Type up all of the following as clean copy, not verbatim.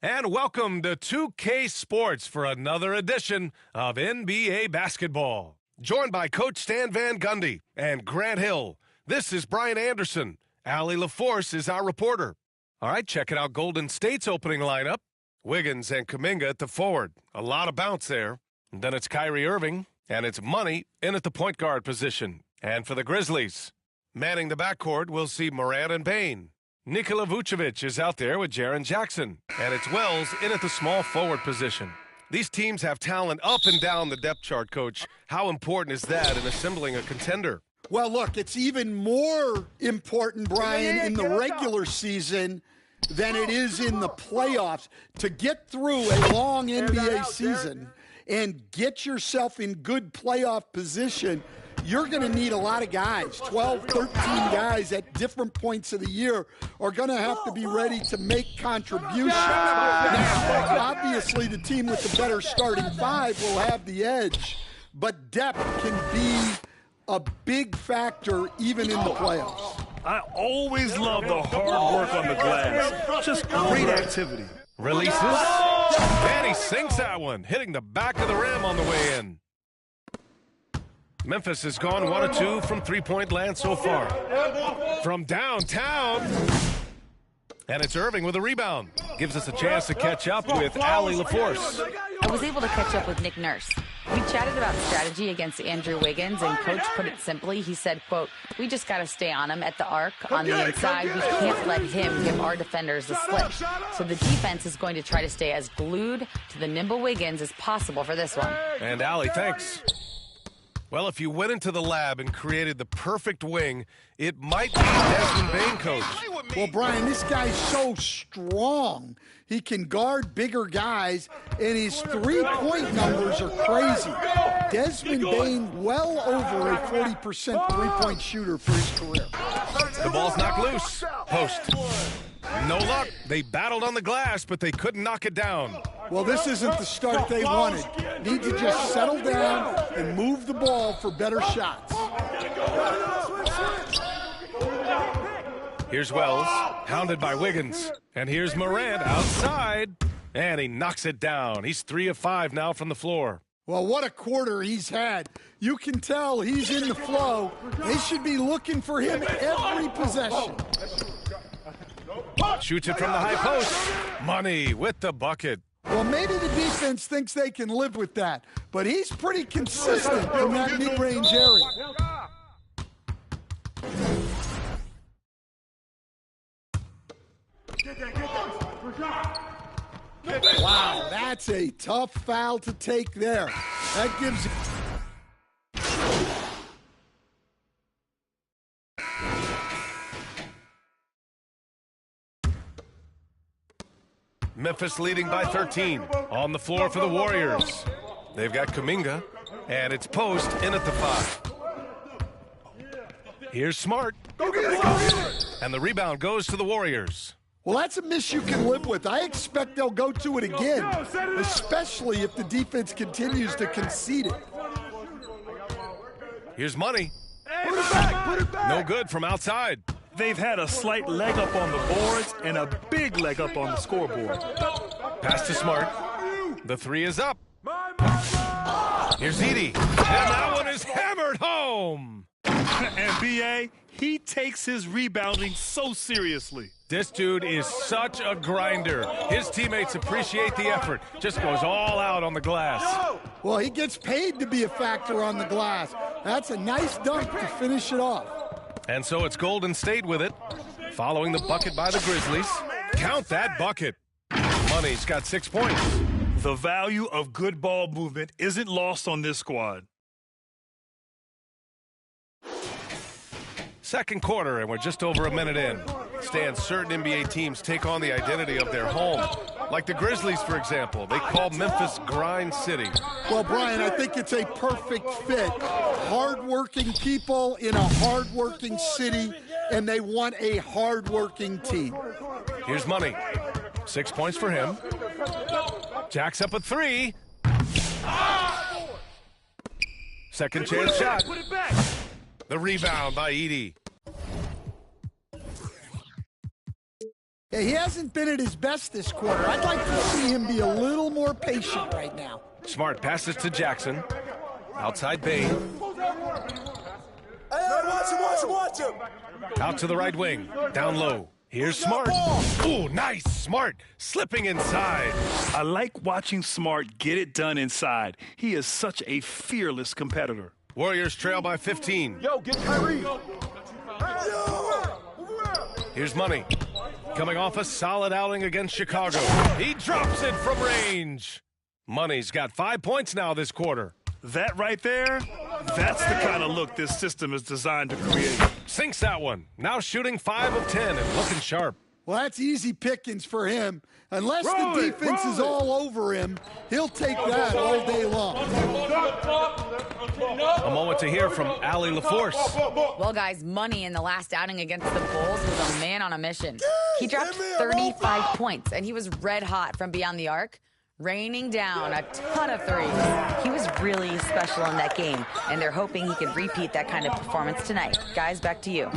And welcome to 2K Sports for another edition of NBA basketball. Joined by Coach Stan Van Gundy and Grant Hill, this is Brian Anderson. Allie LaForce is our reporter. All right, checking out Golden State's opening lineup. Wiggins and Kuminga at the forward. A lot of bounce there. And then it's Kyrie Irving, and it's Money in at the point guard position. And for the Grizzlies, manning the backcourt, we'll see Morant and Bane. Nikola Vucevic is out there with Jaren Jackson, and it's Wells in at the small forward position. These teams have talent up and down the depth chart, Coach. How important is that in assembling a contender? Well, look, it's even more important, Brian, in the regular season than it is in the playoffs. To get through a long NBA season and get yourself in good playoff position, you're going to need a lot of guys. 12, 13 guys at different points of the year are going to have to be ready to make contributions. Now, obviously, the team with the better starting five will have the edge, but depth can be a big factor even in the playoffs. I always love the hard work on the glass. Just great activity. Releases, and he sinks that one, hitting the back of the rim on the way in. Memphis has gone 1 of 2 from three-point land so far. From downtown, and it's Irving with a rebound. Gives us a chance to catch up with Allie LaForce. I was able to catch up with Nick Nurse. We chatted about strategy against Andrew Wiggins, and Coach put it simply. He said, quote, "We just got to stay on him at the arc, on the inside. We can't let him give our defenders a slip. So the defense is going to try to stay as glued to the nimble Wiggins as possible for this one." And Allie, thanks. Well, if you went into the lab and created the perfect wing, it might be Desmond Bane, Coach. Well, Brian, this guy's so strong. He can guard bigger guys, and his three-point numbers are crazy. Desmond Bane, well over a 40% three-point shooter for his career. The ball's knocked loose. Post. No luck. They battled on the glass, but they couldn't knock it down. Well, this isn't the start they wanted. Need to just settle down and move the ball for better shots. Here's Wells, hounded by Wiggins. And here's Morant outside, and he knocks it down. He's 3 of 5 now from the floor. Well, what a quarter he's had. You can tell he's in the flow. They should be looking for him every possession. Shoots it from the high post. Money with the bucket. Well, maybe the defense thinks they can live with that, but he's pretty consistent in that mid-range area. Wow, that's a tough foul to take there. That gives... Memphis leading by 13. On the floor for the Warriors. They've got Kuminga, and it's Post in at the 5. Here's Smart. And the rebound goes to the Warriors. Well, that's a miss you can live with. I expect they'll go to it again, especially if the defense continues to concede it. Here's Money. No good from outside. They've had a slight leg up on the boards and a big leg up on the scoreboard. Pass to Smart. The 3 is up. Here's Edie. And that one is hammered home. And B.A., he takes his rebounding so seriously. This dude is such a grinder. His teammates appreciate the effort. Just goes all out on the glass. Well, he gets paid to be a factor on the glass. That's a nice dunk to finish it off. And so it's Golden State with it, following the bucket by the Grizzlies. Count that bucket. Money's got 6 points. The value of good ball movement isn't lost on this squad. Second quarter, and we're just over a minute in. Stan, certain NBA teams take on the identity of their home. Like the Grizzlies, for example. They call Memphis Grind City. Well, Brian, I think it's a perfect fit. Hard-working people in a hard-working city, and they want a hard-working team. Here's Money. 6 points for him. Jack's up a 3. Second chance shot. The rebound by Edie. Yeah, he hasn't been at his best this quarter. I'd like to see him be a little more patient right now. Smart passes to Jackson. Outside Bain. Watch him. Out to the right wing. Down low. Here's Smart. Ooh, nice. Smart slipping inside. I like watching Smart get it done inside. He is such a fearless competitor. Warriors trail by 15. Yo, get Kyrie. Here's Money. Coming off a solid outing against Chicago. He drops it from range. Money's got 5 points now this quarter. That right there, that's the kind of look this system is designed to create. Sinks that one. Now shooting 5 of 10 and looking sharp. Well, that's easy pickings for him. Unless the defense is all over him, he'll take that all day long. A moment to hear from Allie LaForce. Well, guys, Money in the last outing against the Bulls was a man on a mission. He dropped 35 points, and he was red hot from beyond the arc, raining down a ton of threes. He was really special in that game, and they're hoping he can repeat that kind of performance tonight. Guys, back to you.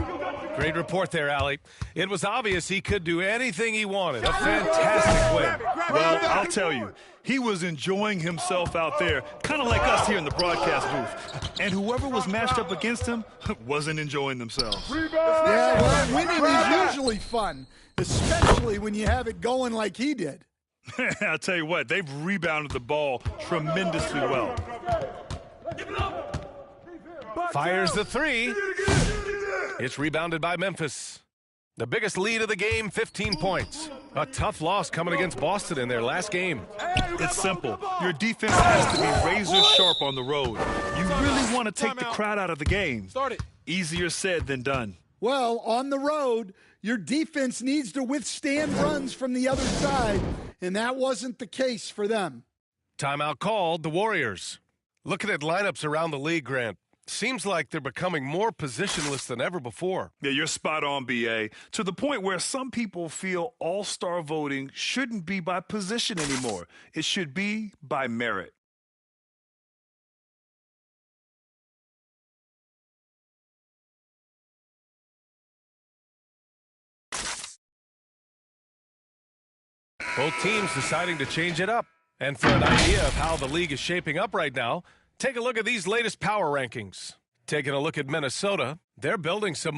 Great report there, Allie. It was obvious he could do anything he wanted. A fantastic win. Well, I'll tell you, he was enjoying himself out there, kind of like us here in the broadcast booth. And whoever was matched up against him wasn't enjoying themselves. Yeah, well, winning is usually fun, especially when you have it going like he did. I'll tell you what, they've rebounded the ball tremendously well. Fires the three. It's rebounded by Memphis. The biggest lead of the game, 15 points. A tough loss coming against Boston in their last game. It's simple. Your defense has to be razor sharp on the road. You really want to take the crowd out of the game. Easier said than done. Well, on the road, your defense needs to withstand runs from the other side, and that wasn't the case for them. Timeout called, the Warriors. Looking at lineups around the league, Grant, seems like they're becoming more positionless than ever before. Yeah, you're spot on, B.A. To the point where some people feel all-star voting shouldn't be by position anymore. It should be by merit. Both teams deciding to change it up. And for an idea of how the league is shaping up right now, take a look at these latest power rankings. Taking a look at Minnesota, they're building some